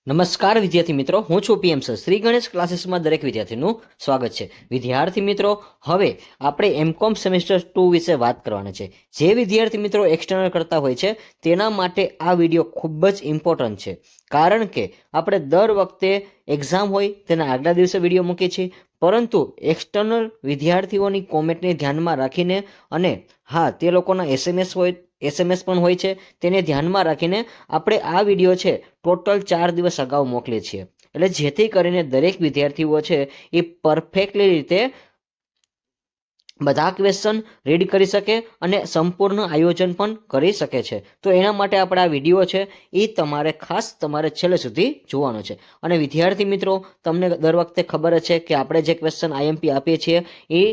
નમસ્કાર વિદ્યાર્થી મિત્રો, હું છું પીએમ સર. શ્રી ગણેશ ક્લાસીસમાં દરેક વિદ્યાર્થીનું સ્વાગત છે. વિદ્યાર્થી મિત્રો, હવે આપણે એમકોમ સેમેસ્ટર 2 વિશે વાત કરવાના છે. જે વિદ્યાર્થી મિત્રો એક્સટર્નલ કરતા હોય છે તેના માટે આ વિડીયો ખૂબ જ ઇમ્પોર્ટન્ટ છે, કારણ કે આપણે દર વખતે એક્ઝામ હોય તેના આગલા દિવસે વિડીયો મૂકીએ છીએ, પરંતુ એક્સટર્નલ વિદ્યાર્થીઓની કોમેન્ટને ધ્યાનમાં રાખીને અને હા, તે લોકોના એસએમએસ પણ હોય છે, તેને ધ્યાનમાં રાખીને આપણે આ વિડીયો છે ટોટલ 4 દિવસ અગાઉ મોકલીએ છીએ, એટલે જેથી કરીને દરેક વિદ્યાર્થીઓ છે એ પરફેક્ટલી રીતે બધા ક્વેશ્ચન રીડ કરી શકે અને સંપૂર્ણ આયોજન પણ કરી શકે છે. તો એના માટે આપણે આ વિડીયો છે એ તમારે છેલ્લે સુધી જોવાનો છે. અને વિદ્યાર્થી મિત્રો, તમને દર વખતે ખબર જ છે કે આપણે જે ક્વેશ્ચન આઈએમપી આપીએ છીએ એ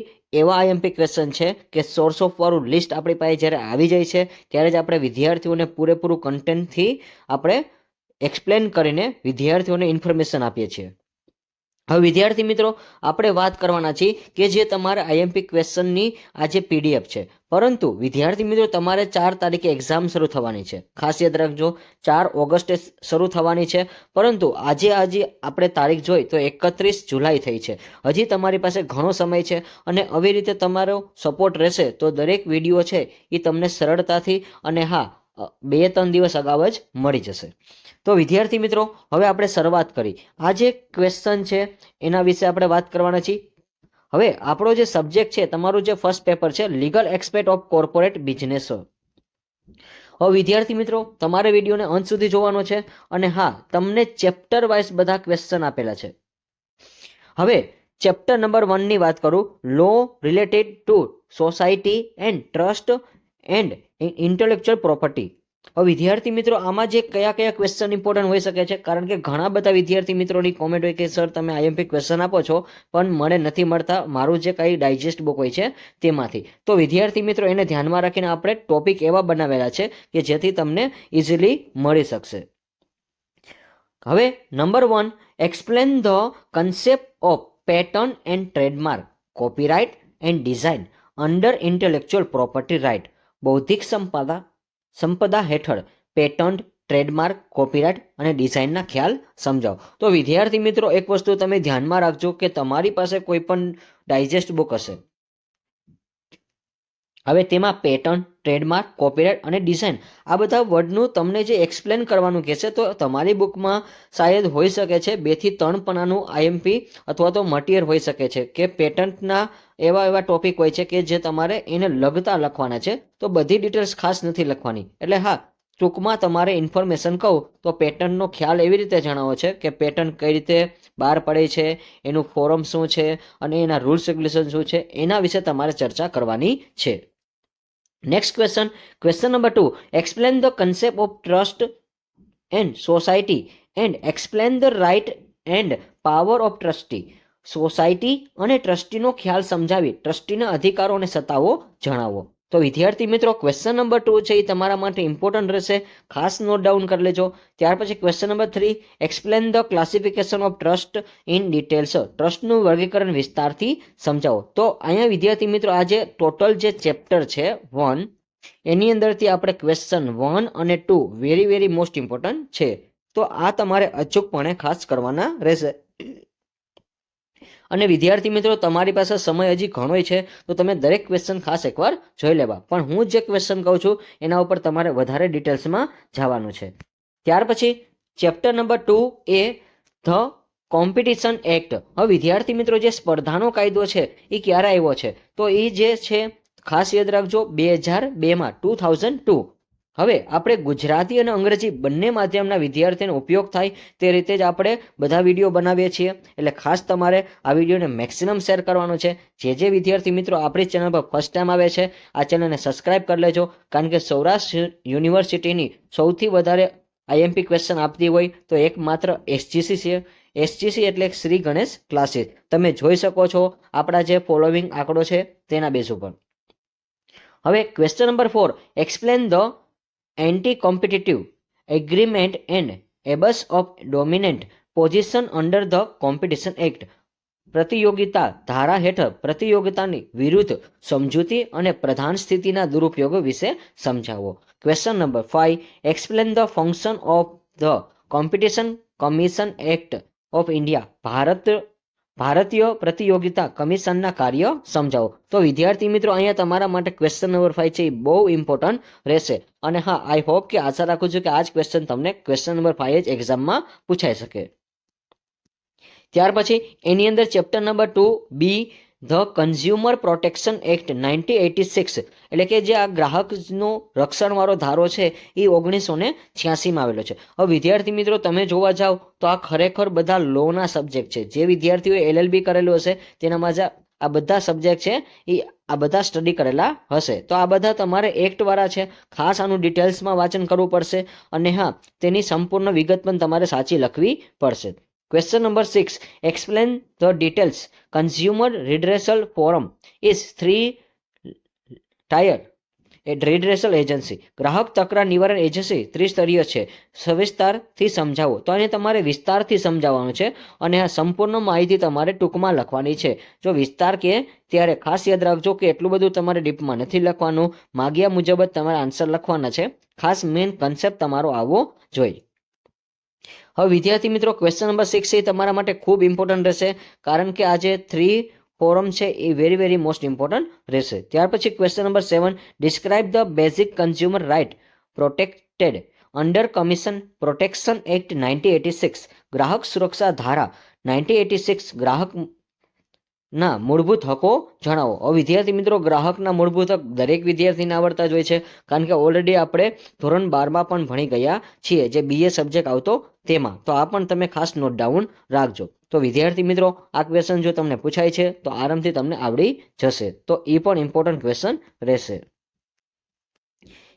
એવા આઈએમપી ક્વેશ્ચન છે કે સોર્સ ઓફ વાળું લિસ્ટ આપણી પાસે જ્યારે આવી જાય છે ત્યારે જ આપણે વિદ્યાર્થીઓને પૂરેપૂરું કન્ટેન્ટથી આપણે એક્સપ્લેન કરીને વિદ્યાર્થીઓને ઇન્ફોર્મેશન આપીએ છીએ. હવે વિદ્યાર્થી મિત્રો, આપણે વાત કરવાના છીએ કે જે તમારા આઈએમપી ક્વેશ્ચનની આ જે પીડીએફ છે, પરંતુ વિદ્યાર્થી મિત્રો તમારે 4 તારીખે એક્ઝામ શરૂ થવાની છે. ખાસ યાદ રાખજો, 4 ઓગસ્ટે શરૂ થવાની છે, પરંતુ આજે આપણે તારીખ જોઈ તો 31 જુલાઈ થઈ છે. હજી તમારી પાસે ઘણો સમય છે અને આવી રીતે તમારો સપોર્ટ રહેશે તો દરેક વિડીયો છે એ તમને સરળતાથી અને હા, 2-3 દિવસ અગાઉ જ મળી જશે. તો વિદ્યાર્થી મિત્રો, હવે આપણે શરૂઆત કરી. આ જે ક્વેશ્ચન છે એના વિશે આપણે વાત કરવાના છીએ. હવે આપણો જે સબ્જેક્ટ છે, તમારું જે ફર્સ્ટ પેપર છે, legal aspect of corporate business. હવે વિદ્યાર્થી મિત્રો, તમારે વિડીયોને અંત સુધી જોવાનો છે અને હા, તમને ચેપ્ટર વાઇઝ બધા ક્વેશ્ચન આપેલા છે. હવે ચેપ્ટર નંબર 1 ની વાત કરું, law related to society and trust and intellectual property. હવે વિદ્યાર્થી મિત્રો, આમાં જે કયા કયા ક્વેશ્ચન ઇમ્પોર્ટન્ટ હોઈ શકે છે, કારણ કે ઘણા બધા વિદ્યાર્થી મિત્રોની કોમેન્ટ હોય કે સર તમે આઈએમપી ક્વેશ્ચન આપો છો પણ મને નથી મળતા મારું જે કંઈ ડાયજેસ્ટ બુક હોય છે તેમાંથી. તો વિદ્યાર્થી મિત્રો, એને ધ્યાનમાં રાખીને આપણે ટોપિક એવા બનાવેલા છે કે જેથી તમને ઇઝીલી મળી શકશે. હવે number 1, explain the concept of patent and trademark, copyright and design under intellectual property right. બૌદ્ધિક સંપદા હેઠળ પેટન્ટ, ટ્રેડમાર્ક, કોપીરાઇટ અને ડિઝાઇનના ખ્યાલ સમજાવો. તો વિદ્યાર્થી મિત્રો, એક વસ્તુ તમે ધ્યાનમાં રાખજો કે તમારી પાસે કોઈ પણ ડાયજેસ્ટ બુક હશે, હવે તેમાં પેટર્ન, ટ્રેડમાર્ક, કોપીરાઇટ અને ડિઝાઇન આ બધા વર્ડનું તમને જે એક્સપ્લેન કરવાનું કહેશે, તો તમારી બુકમાં શાયદ હોઈ શકે છે 2 થી 3 પાનાનું આઈએમપી અથવા તો મટીરિયલ હોઈ શકે છે કે પેટન્ટના એવા ટોપિક હોય છે કે જે તમારે એને લગતા લખવાના છે. તો બધી ડિટેલ્સ ખાસ નથી લખવાની. એટલે હા, ટૂંકમાં તમારે ઇન્ફોર્મેશન કહું તો પેટર્નનો ખ્યાલ એવી રીતે જણાવો છે કે પેટર્ન કઈ રીતે બહાર પડે છે, એનું ફોરમ શું છે અને એના રૂલ્સ રેગ્યુલેશન શું છે, એના વિશે તમારે ચર્ચા કરવાની છે. Next question number 2, explain the concept of trust and society and explain the right and power of trustee. Society અને ટ્રસ્ટીનો ખ્યાલ સમજાવી ટ્રસ્ટીના અધિકારો અને સત્તાઓ જણાવો. તો વિદ્યાર્થી મિત્રો, ક્વેશ્ચન નંબર 2 છે એ તમારા માટે ઇમ્પોર્ટન્ટ રહેશે, ખાસ નોટ ડાઉન કરી લેજો. ત્યાર પછી question number 3, explain the classification of trust in details. ટ્રસ્ટનું વર્ગીકરણ વિસ્તારથી સમજાવો. તો અહીંયા વિદ્યાર્થી મિત્રો, આ જે ટોટલ જે ચેપ્ટર છે 1, એની અંદરથી આપણે ક્વેશ્ચન 1 અને 2 વેરી મોસ્ટ ઇમ્પોર્ટન્ટ છે. તો આ તમારે અચૂકપણે ખાસ કરવાના રહેશે. અને વિદ્યાર્થી મિત્રો, તમારી પાસે સમય હજી ઘણોય છે, તો તમે દરેક ક્વેશ્ચન ખાસ એકવાર જોઈ લેવા. પણ હું જે ક્વેશ્ચન કહું છું એના ઉપર તમારે વધારે ડિટેલ્સમાં જવાનું છે. ત્યાર પછી chapter number 2 A the competition act. હવે વિદ્યાર્થી મિત્રો, જે સ્પર્ધાનો કાયદો છે એ ક્યારે આવ્યો છે, તો એ જે છે ખાસ યાદ રાખજો 2002માં, 2002. હવે આપણે ગુજરાતી અને અંગ્રેજી બંને માધ્યમના વિદ્યાર્થીનો ઉપયોગ થાય તે રીતે જ આપણે બધા વિડીયો બનાવીએ છીએ. એટલે ખાસ તમારે આ વિડીયોને મેક્સિમમ શેર કરવાનો છે. જે વિદ્યાર્થી મિત્રો આપણી ચેનલ પર ફર્સ્ટ ટાઈમ આવે છે, આ ચેનલને સબસ્ક્રાઇબ કરી લેજો, કારણ કે સૌરાષ્ટ્ર યુનિવર્સિટીની સૌથી વધારે આઈએમપી ક્વેશ્ચન આપતી હોય તો એકમાત્ર એસજીસી છે. એસજીસી એટલે શ્રી ગણેશ ક્લાસીસ. તમે જોઈ શકો છો આપણા જે ફોલોવિંગ આંકડો છે તેના બેઝ ઉપર. હવે question number 4, explain the anti competitive agreement and abuse of dominant position under the competition act. પ્રતિયોગિતા ધારા હેઠળ પ્રતિયોગિતાની વિરુદ્ધ સમજૂતી અને પ્રધાન સ્થિતિના દુરુપયોગ વિશે સમજાવો. Question number 5, explain the function of the competition commission act of India ભારતીય પ્રતિયોગિતા કમિશનના કાર્ય સમજાવો. તો વિદ્યાર્થી મિત્રો અહીંયા તમારા માટે ક્વેશ્ચન નંબર 5 છે એ બહુ ઇમ્પોર્ટન્ટ રહેશે. અને હા, આઈ હોપ કે આશા રાખું છું કે આ જ ક્વેશ્ચન તમને ક્વેશ્ચન નંબર 5 જ એક્ઝામમાં પૂછાઈ શકે. ત્યાર પછી એની અંદર chapter number 2B the consumer protection act 1986 એટલે કે જે આ ગ્રાહકનો રક્ષણવાળો ધારો છે એ 1986માં આવેલો છે. હવે વિદ્યાર્થી મિત્રો તમે જોવા જાઓ તો આ ખરેખર બધા લોના સબ્જેક્ટ છે. જે વિદ્યાર્થીઓએ LLB કરેલું હશે તેનામાં જ આ બધા સબ્જેક્ટ છે એ આ બધા સ્ટડી કરેલા હશે. તો આ બધા તમારે એક્ટવાળા છે. ખાસ આનું ડિટેલ્સમાં વાંચન કરવું પડશે. અને હા, તેની સંપૂર્ણ વિગત પણ તમારે સાચી લખવી પડશે. Question number 6. Explain the details. Consumer Redressal Forum is 3-tier redressal agency. ગ્રાહક તકરાર નિવારણ એજન્સી ત્રિસ્તરીય છે. સવિસ્તારથી સમજાવો. તો એને તમારે વિસ્તારથી સમજાવવાનું છે અને આ સંપૂર્ણ માહિતી તમારે ટૂંકમાં લખવાની છે. જો વિસ્તાર કે ત્યારે ખાસ યાદ રાખજો કે એટલું બધું તમારે ડીપમાં નથી લખવાનું. માગ્યા મુજબ જ તમારે આન્સર લખવાના છે. ખાસ મેઇન કન્સેપ્ટ તમારો આવવો જોઈએ. હવે વિદ્યાર્થી મિત્રો ક્વેશ્ચન નંબર 6 એ તમારા માટે ખૂબ ઇમ્પોર્ટન્ટ રહેશે, કારણ કે આ જે 3 ફોરમ છે એ વેરી મોસ્ટ ઇમ્પોર્ટન્ટ રહેશે. ત્યાર પછી question number 7. Describe the basic consumer right protected under commission protection act 1986. ગ્રાહક સુરક્ષા ધારા 1986 ગ્રાહકના મૂળભૂત હકો જણાવો. હવે વિદ્યાર્થી મિત્રો ગ્રાહકના મૂળભૂત હક દરેક વિદ્યાર્થીને આવડતા જ હોય છે, કારણ કે ઓલરેડી આપણે ધોરણ 12માં પણ ભણી ગયા છીએ, જે BA સબ્જેક્ટ આવતો તેમાં. તો આ પણ તમે ખાસ નોટ ડાઉન રાખજો. તો વિદ્યાર્થી મિત્રો આ ક્વેશ્ચન જો તમને પૂછાય છે તો આરામથી તમને આવડી જશે. તો એ પણ ઇમ્પોર્ટન્ટ ક્વેશ્ચન રહેશે.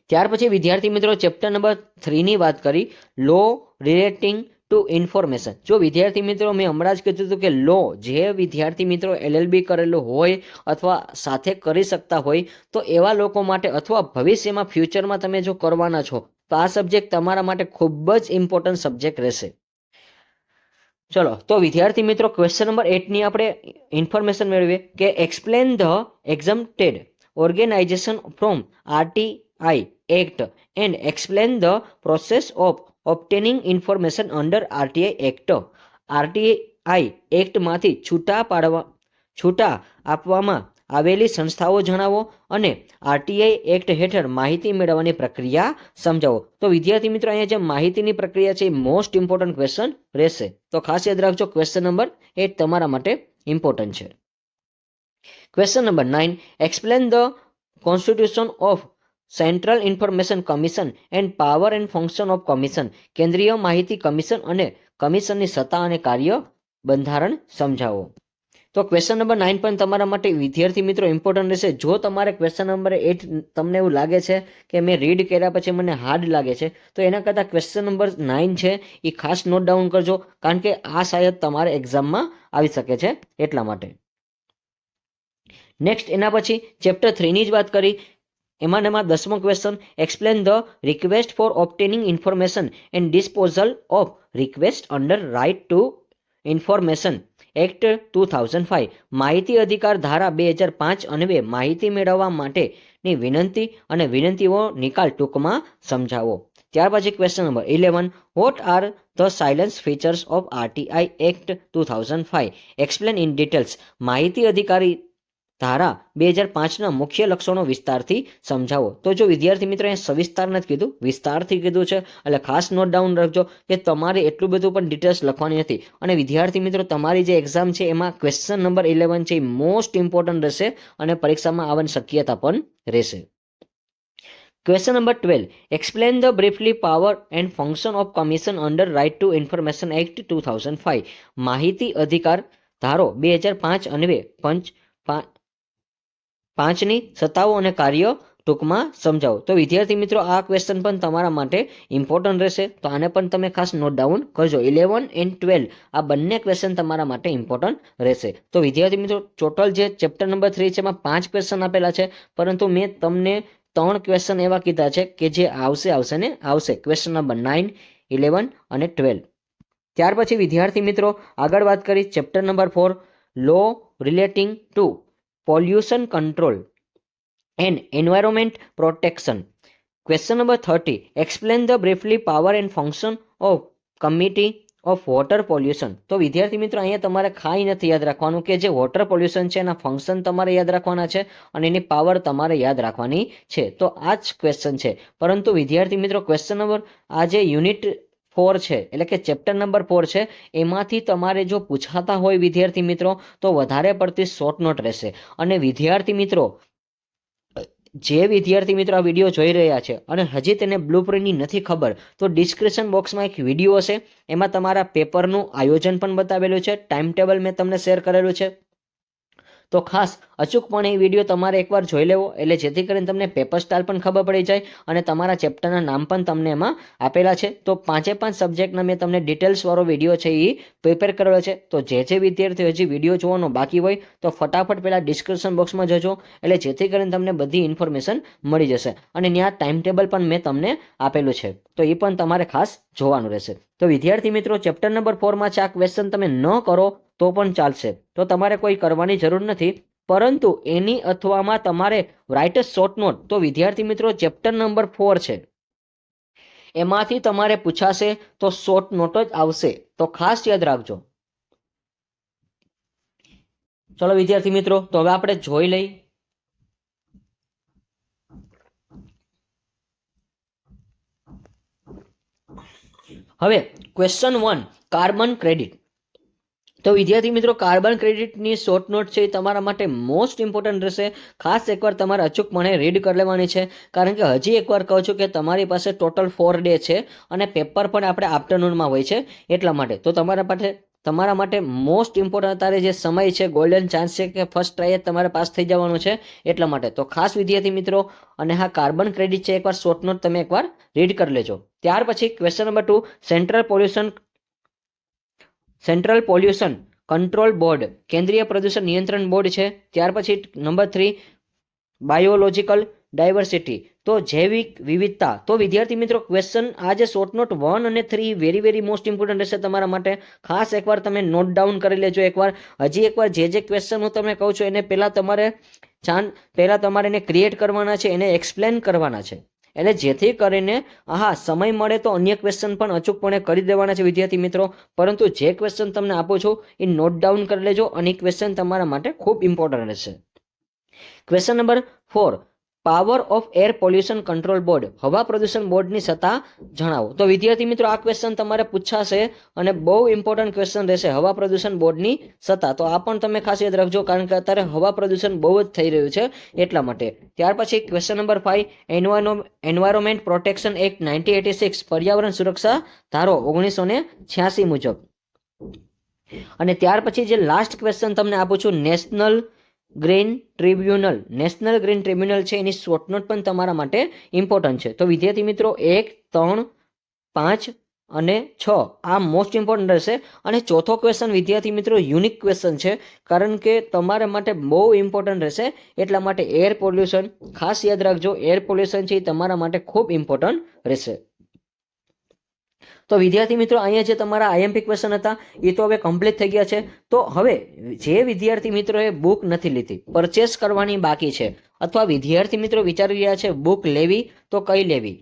ત્યાર પછી વિદ્યાર્થી મિત્રો ચેપ્ટર નંબર 3ની વાત કરી, લો રિલેટિંગ ટુ ઇન્ફોર્મેશન. જો વિદ્યાર્થી મિત્રો મેં હમણાં જ કીધું હતું કે લો જે વિદ્યાર્થી મિત્રો LLB કરેલું હોય અથવા સાથે કરી શકતા હોય તો એવા લોકો માટે, અથવા ભવિષ્યમાં ફ્યુચરમાં તમે જો કરવાના છો તો આ સબ્જેક્ટ તમારા માટે ખૂબ જ ઇમ્પોર્ટન્ટ સબ્જેક્ટ રહેશે. ચલો તો વિદ્યાર્થી મિત્રો ક્વેશ્ચન નંબર 8ની આપણે ઇન્ફોર્મેશન મેળવીએ કે explain the exempted organization from RTI act and explain the process of obtaining information under RTI act. RTI એક્ટમાંથી છૂટા આપવામાં આવેલી સંસ્થાઓ જણાવો અને RTI એક્ટ હેઠળ માહિતી મેળવવાની પ્રક્રિયા સમજાવો. તો વિદ્યાર્થી મિત્રો અહીંયા જે માહિતીની પ્રક્રિયા છે એ મોસ્ટ ઇમ્પોર્ટન્ટ ક્વેશ્ચન રહેશે. તો ખાસ યાદ રાખજો ક્વેશ્ચન નંબર 8 તમારા માટે ઇમ્પોર્ટન્ટ છે. Question number 9. Explain the constitution of central information commission end power and function of commission. કેન્દ્રીય માહિતી કમિશન અને કમિશનની સત્તા અને કાર્ય બંધારણ સમજાવો. તો ક્વેશ્ચન નંબર 9 પણ તમારા માટે વિદ્યાર્થી મિત્રો ઇમ્પોર્ટન્ટ રહેશે. જો તમારે ક્વેશ્ચન નંબર 8 તમને એવું લાગે છે કે મેં રીડ કર્યા પછી મને હાર્ડ લાગે છે, તો એના કરતાં ક્વેશ્ચન નંબર 9 છે એ ખાસ નોટ ડાઉન કરજો, કારણ કે આ શાયદ તમારે એક્ઝામમાં આવી શકે છે એટલા માટે. નેક્સ્ટ એના પછી ચેપ્ટર 3ની જ વાત કરી. એમાં 10મો question, explain the request for obtaining information and disposal of request under right to information act 2005. માહિતી અધિકાર ધારા 2005 અન્વયે માહિતી મેળવવા માટેની વિનંતી અને વિનંતીઓ નિકાલ ટૂંકમાં સમજાવો. ત્યાર પછી question number 11. What are the silence features of RTI act 2005? Explain in details. માહિતી અધિકારી ધારા 2005ના મુખ્ય લક્ષણો વિસ્તારથી સમજાવો. તો જો વિદ્યાર્થી મિત્રો અહીંયા સવિસ્તાર નથી કીધું, વિસ્તારથી કીધું છે, એટલે ખાસ નોટ ડાઉન રાખજો કે તમારે એટલું બધું પણ ડિટેલ્સ લખવાની નથી. અને વિદ્યાર્થી મિત્રો તમારી જે એક્ઝામ છે એમાં ક્વેશ્ચન નંબર 11 છે એ મોસ્ટ ઇમ્પોર્ટન્ટ રહેશે અને પરીક્ષામાં આવવાની શક્યતા પણ રહેશે. Question number 12. Explain the briefly power and function of commission under right to information act 2005. માહિતી અધિકાર ધારો 2005 અન્વયે પાંચની સત્તાઓ અને કાર્ય ટૂંકમાં સમજાવો. તો વિદ્યાર્થી મિત્રો આ ક્વેશ્ચન પણ તમારા માટે ઇમ્પોર્ટન્ટ રહેશે, તો આને પણ તમે ખાસ નોટ ડાઉન કરજો. 11 and 12 આ બંને ક્વેશ્ચન તમારા માટે ઇમ્પોર્ટન્ટ રહેશે. તો વિદ્યાર્થી મિત્રો ટોટલ જે ચેપ્ટર નંબર 3 છે એમાં 5 ક્વેશ્ચન આપેલા છે, પરંતુ મેં તમને 3 ક્વેશ્ચન એવા કીધા છે કે જે આવશે. ક્વેશ્ચન નંબર 9, 11 અને 12. ત્યાર પછી વિદ્યાર્થી મિત્રો આગળ વાત કરી chapter number 4, law relating to pollution control and environment protection. Question number 30. Explain the briefly power and function of committee of water pollution. તો વિદ્યાર્થી મિત્રો અહીંયા તમારે ખાઈ નથી યાદ રાખવાનું કે જે વોટર પોલ્યુશન છે એના ફંક્શન તમારે યાદ રાખવાના છે અને એની પાવર તમારે યાદ રાખવાની છે. તો આ જ ક્વેશ્ચન છે. પરંતુ વિદ્યાર્થી મિત્રો ક્વેશ્ચન નંબર આ જે યુનિટ 4 છે એટલે કે ચેપ્ટર નંબર 4 છે એમાંથી તમારે જો પૂછાતા હોય વિદ્યાર્થી મિત્રો તો વધારે પડતી શોર્ટ નોટ રહેશે. અને વિદ્યાર્થી મિત્રો જે વિદ્યાર્થી મિત્રો આ વિડીયો જોઈ રહ્યા છે અને હજી તેને બ્લુપ્રિન્ટની નથી ખબર તો ડિસ્ક્રિપ્શન બોક્સમાં એક વિડીયો હશે, એમાં તમારા પેપરનું આયોજન પણ બતાવેલું છે, ટાઈમ ટેબલ મેં તમને શેર કરેલું છે. તો ખાસ અચૂકપણે એ વિડીયો તમારે એકવાર જોઈ લેવો એટલે જેથી કરીને તમને પેપર સ્ટાઇલ પણ ખબર પડી જાય અને તમારા ચેપ્ટરના નામ પણ તમને એમાં આપેલા છે. તો 5 સબ્જેક્ટના મેં તમને ડિટેલ્સવાળો વિડીયો છે એ પ્રિપેર કરેલો છે. તો જે વિદ્યાર્થીઓ હજી વિડીયો જોવાનો બાકી હોય તો ફટાફટ પહેલાં ડિસ્ક્રિપ્શન બોક્સમાં જજો એટલે જેથી કરીને તમને બધી ઇન્ફોર્મેશન મળી જશે. અને ત્યાં ટાઈમ ટેબલ પણ મેં તમને આપેલું છે તો એ પણ તમારે ખાસ જોવાનું રહેશે. તો વિદ્યાર્થી મિત્રો ચેપ્ટર નંબર 4માં છે આ ક્વેશ્ચન તમે ન કરો તો પણ ચાલશે, તો તમારે કોઈ કરવાની જરૂર નથી, પરંતુ એની અથવામાં તમારે રાઇટ અ શોર્ટ નોટ. તો વિદ્યાર્થી મિત્રો ચેપ્ટર નંબર 4 છે એમાંથી તમારે પૂછાશે તો શોર્ટ નોટ જ આવશે, તો ખાસ યાદ રાખજો. ચલો વિદ્યાર્થી મિત્રો તો હવે આપણે જોઈ લઈ હવે ક્વેશ્ચન 1 કાર્બન ક્રેડિટ. તો વિદ્યાર્થી મિત્રો કાર્બન ક્રેડિટની શોર્ટ નોટ છે એ તમારા માટે મોસ્ટ ઇમ્પોર્ટન્ટ રહેશે. ખાસ એકવાર તમારે અચૂકપણે રીડ કરી લેવાની છે, કારણ કે હજી એકવાર કહું છું કે તમારી પાસે ટોટલ 4 ડે છે અને પેપર પણ આપણે આફ્ટરનૂનમાં હોય છે એટલા માટે. તો તમારા માટે મોસ્ટ ઇમ્પોર્ટન્ટ અત્યારે જે સમય છે, ગોલ્ડન ચાન્સ છે કે ફર્સ્ટ ટ્રાય જ તમારે પાસ થઈ જવાનું છે એટલા માટે. તો ખાસ વિદ્યાર્થી મિત્રો અને હા કાર્બન ક્રેડિટ છે એકવાર શોર્ટ નોટ તમે એકવાર રીડ કરી લેજો. ત્યાર પછી question number 2 central pollution control board, કેન્દ્રીય પ્રદૂષણ નિયંત્રણ બોર્ડ છે. ત્યાર પછી નંબર 3 બાયોલોજિકલ ડાયવર્સિટી, તો જૈવિક વિવિધતા. તો વિદ્યાર્થી મિત્રો ક્વેશ્ચન આ જે શોર્ટ નોટ 1 અને 3 વેરી મોસ્ટ ઇમ્પોર્ટન્ટ રહેશે તમારા માટે. ખાસ એકવાર તમે નોટ ડાઉન કરી લેજો. હજી એકવાર જે ક્વેશ્ચન હું તમને કહું છું એને પહેલાં તમારે એને ક્રિએટ કરવાના છે, એને એક્સપ્લેન કરવાના છે, એટલે જેથી કરીને સમય મળે તો અન્ય ક્વેશ્ચન પણ અચૂકપણે કરી દેવાના છે વિદ્યાર્થી મિત્રો. પરંતુ જે ક્વેશ્ચન તમને આપું છું એ નોટ ડાઉન કરી લેજો અને એ ક્વેશ્ચન તમારા માટે ખૂબ ઇમ્પોર્ટન્ટ રહેશે. Question number 4 power of air pollution control board, હવા પ્રદૂષણ બોર્ડની સત્તા જણાવો. તો વિદ્યાર્થી મિત્રો આ ક્વેશ્ચન તમારે પૂછાશે અને બહુ ઇમ્પોર્ટન્ટ ક્વેશ્ચન રહેશે, હવા પ્રદૂષણ બોર્ડની સત્તા. તો આ પણ તમે ખાસ યાદ રાખજો, કારણ કે અત્યારે હવા પ્રદૂષણ બહુ જ થઈ રહ્યું છે એટલા માટે. ત્યાર પછી question number 5 environment protection act 1986, પર્યાવરણ સુરક્ષા ધારો 1986 મુજબ. અને ત્યાર પછી જે લાસ્ટ ક્વેશ્ચન તમને આપું છું નેશનલ ગ્રીન ટ્રિબ્યુનલ છે એની શોર્ટ નોટ પણ તમારા માટે ઇમ્પોર્ટન્ટ છે. તો વિદ્યાર્થી મિત્રો 1, 3, 5 અને 6 આ મોસ્ટ ઇમ્પોર્ટન્ટ રહેશે. અને ચોથો ક્વેશ્ચન વિદ્યાર્થી મિત્રો યુનિક ક્વેશ્ચન છે, કારણ કે તમારા માટે બહુ ઇમ્પોર્ટન્ટ રહેશે એટલા માટે એર પોલ્યુશન ખાસ યાદ રાખજો. એર પોલ્યુશન છે એ તમારા માટે ખૂબ ઇમ્પોર્ટન્ટ રહેશે. તો વિદ્યાર્થી મિત્રો અહીંયા જે તમારા આઈએમપી ક્વેશ્ચન હતા એ તો હવે કમ્પ્લીટ થઈ ગયા છે. તો હવે જે વિદ્યાર્થી મિત્રોએ બુક નથી લીધી, પરચેસ કરવાની બાકી છે, અથવા વિદ્યાર્થી મિત્રો વિચારી રહ્યા છે બુક લેવી તો કઈ લેવી,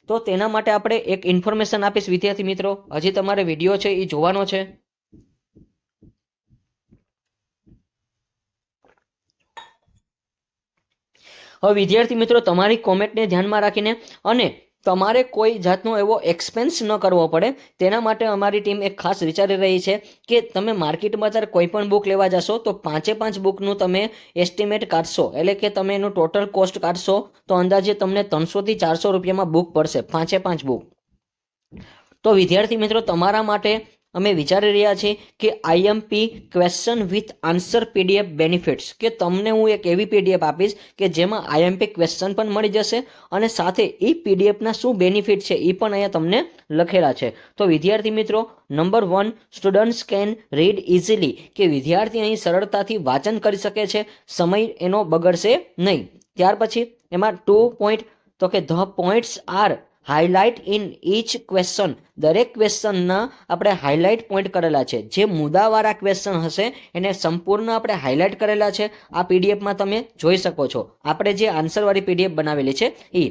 તો તેના માટે આપણે એક ઇન્ફોર્મેશન આપીશ વિદ્યાર્થી મિત્રો. હજી તમારે વિડીયો છે એ જોવાનો છે. હવે વિદ્યાર્થી મિત્રો તમારી કોમેન્ટને ધ્યાનમાં રાખીને અને તમારે કોઈ જાતનો એવો એક્સપેન્સ ન કરવો પડે તેના માટે અમારી ટીમ એક ખાસ વિચારી રહી છે કે તમે માર્કેટમાં અત્યારે કોઈ પણ બુક લેવા જશો તો 5 બુકનું તમે એસ્ટિમેટ કાઢશો, એટલે કે તમે એનું ટોટલ કોસ્ટ કાઢશો તો અંદાજે તમને 300 થી 400 રૂપિયામાં બુક પડશે 5 બુક. તો વિદ્યાર્થી મિત્રો તમારા માટે અમે વિચારી રહ્યા છીએ કે IMP question with answer PDF benefits, કે તમને હું એક એવી પીડીએફ આપીશ કે જેમાં આઈએમપી ક્વેશ્ચન પણ મળી જશે અને સાથે એ પીડીએફના શું બેનિફિટ છે એ પણ અહીંયા તમને લખેલા છે. તો વિદ્યાર્થી મિત્રો number 1 students can read easily, કે વિદ્યાર્થી અહીં સરળતાથી વાંચન કરી શકે છે, સમય એનો બગડશે નહીં. ત્યાર પછી એમાં 2 પોઈન્ટ, તો કે the points are highlight in each question, દરેક ક્વેશ્ચનના આપણે હાઇલાઇટ પોઈન્ટ કરેલા છે. જે મુદ્દાવાળા ક્વેશ્ચન હશે એને સંપૂર્ણ આપણે હાઇલાઇટ કરેલા છે. આ પીડીએફમાં તમે જોઈ શકો છો, આપણે જે આન્સરવાળી પીડીએફ બનાવેલી છે એ.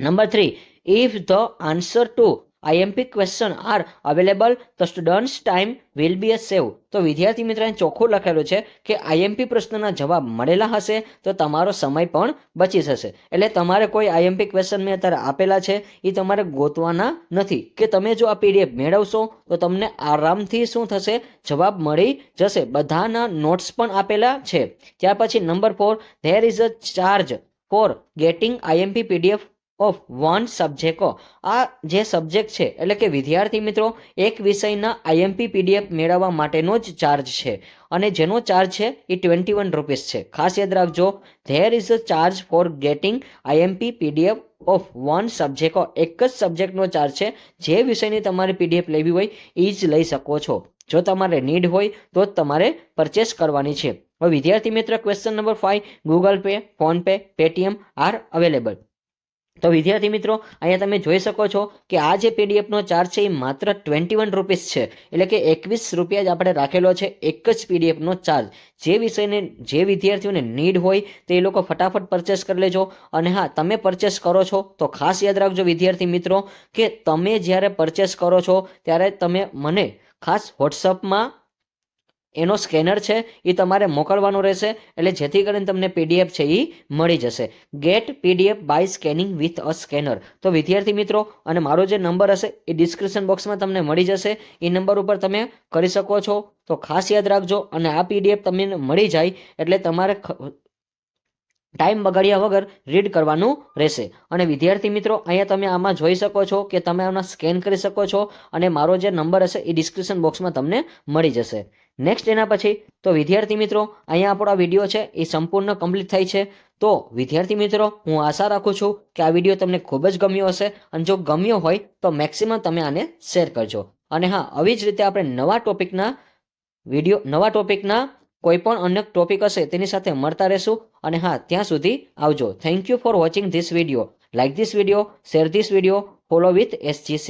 Number 3 if the answer to IMP question are available, the students time will be a save. તો વિદ્યાર્થી મિત્ર ચોખ્ખું લખેલું છે કે IMP પ્રશ્નના જવાબ મળેલા હશે તો તમારો સમય પણ બચી જશે. એટલે તમારે કોઈ IMP ક્વેશ્ચન મેં અત્યારે આપેલા છે એ તમારે ગોતવાના નથી કે તમે જો આ PDF મેળવશો તો તમને આરામથી શું થશે, જવાબ મળી જશે. બધાના નોટ્સ પણ આપેલા છે. ત્યાર પછી number 4, there is a charge for getting IMP PDF of one subject. આ જે સબ્જેક્ટ છે એટલે કે વિદ્યાર્થી મિત્રો એક વિષયના IMP PDF મેળવવા માટેનો જ ચાર્જ છે અને જેનો ચાર્જ છે એ 21 રૂપીસ છે. ખાસ યાદ રાખજો, there is a charge for getting IMP PDF of one subject. એક જ સબ્જેક્ટનો ચાર્જ છે. જે વિષયની તમારે PDF લેવી હોય એ જ લઈ શકો છો. જો તમારે નીડ હોય તો જ તમારે પરચેસ કરવાની છે. હવે વિદ્યાર્થી મિત્ર question number 5, Google pay, PhonePe, Paytm R available. તો વિદ્યાર્થી મિત્રો અહીંયા તમે જોઈ શકો છો કે આ જે PDFનો ચાર્જ છે એ માત્ર 21 રૂપીસ છે. એટલે કે 21 રૂપિયા જ આપણે રાખેલો છે એક જ PDFનો ચાર્જ. જે વિષયને જે વિદ્યાર્થીઓને નીડ હોય તો એ લોકો ફટાફટ પરચેસ કરી લેજો. અને હા, તમે પરચેસ કરો છો તો ખાસ યાદ રાખજો વિદ્યાર્થી મિત્રો કે તમે જ્યારે પરચેસ કરો છો ત્યારે તમે મને ખાસ વોટ્સઅપમાં એનો સ્કેનર છે એ તમારે મોકલવાનો રહેશે. એટલે જેથી કરીને તમને PDF છે એ મળી જશે. Get PDF by scanning with a scanner. તો વિદ્યાર્થી મિત્રો અને મારો જે નંબર હશે એ ડિસ્ક્રિપ્શન બોક્સમાં તમને મળી જશે. એ નંબર ઉપર તમે કરી શકો છો. તો ખાસ યાદ રાખજો. અને આ PDF તમને મળી જાય એટલે તમારે ટાઈમ બગાડ્યા વગર રીડ કરવાનું રહેશે. અને વિદ્યાર્થી મિત્રો અહીંયા તમે આમાં જોઈ શકો છો કે તમે આમાં સ્કેન કરી શકો છો અને મારો જે નંબર હશે એ ડિસ્ક્રિપ્શન બોક્સમાં તમને મળી જશે. નેક્સ્ટ એના પછી તો વિદ્યાર્થી મિત્રો અહીંયા આપણો આ વિડીયો છે એ સંપૂર્ણ કમ્પ્લીટ થાય છે. તો વિદ્યાર્થી મિત્રો હું આશા રાખું છું કે આ વિડીયો તમને ખૂબ જ ગમ્યો હશે અને જો ગમ્યો હોય તો મેક્સિમમ તમે આને શેર કરજો. અને હા, આવી જ રીતે આપણે નવા ટોપિકના કોઈ પણ અન્ય ટોપિક હશે તેની સાથે મળતા રહેશું. અને હા, ત્યાં સુધી આવજો. Thank you for watching this video. Like this video, share this video, follow with SGC.